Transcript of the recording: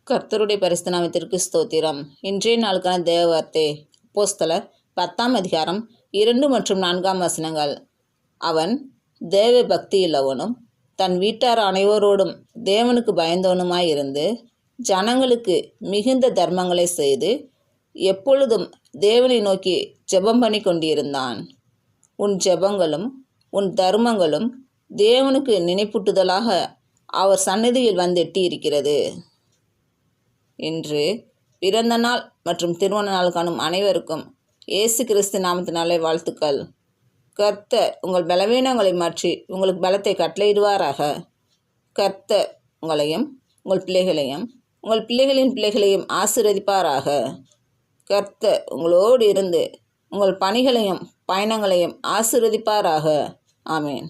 கர்த்தருடைய பரிசுத்த நாமத்திற்கு ஸ்தோத்திரம். இன்றைய நாளுக்கான தேவ வார்த்தை அப்போஸ்தலர் 10ஆம் அதிகாரம் 2 மற்றும் 4ஆம் வசனங்கள். அவன் தேவ பக்தியுள்ளவனும் தன் வீட்டார் அனைவரோடும் தேவனுக்கு பயந்தவனுமாயிருந்து ஜனங்களுக்கு மிகுந்த தர்மங்களை செய்து எப்பொழுதும் தேவனை நோக்கி ஜெபம் பண்ணி கொண்டிருந்தான். உன் ஜெபங்களும் உன் தர்மங்களும் தேவனுக்கு நினைப்பூட்டுதலாக அவர் சந்நிதியில் வந்தெட்டி இருக்கிறது. இன்று பிறந்த நாள் மற்றும் திருமண நாள் காணும் அனைவருக்கும் இயேசு கிறிஸ்து நாமத்தினாலே வாழ்த்துக்கள். கர்த்தர் உங்கள் பலவீனங்களை மாற்றி உங்களுக்கு பலத்தை கட்டளையிடுவாராக. கர்த்தர் உங்களையும் உங்கள் பிள்ளைகளையும் உங்கள் பிள்ளைகளின் பிள்ளைகளையும் ஆசீர்வதிப்பாராக. கர்த்தர் உங்களோடு இருந்து உங்கள் பணிகளையும் பயணங்களையும் ஆசீர்வதிப்பாராக. ஆமேன்.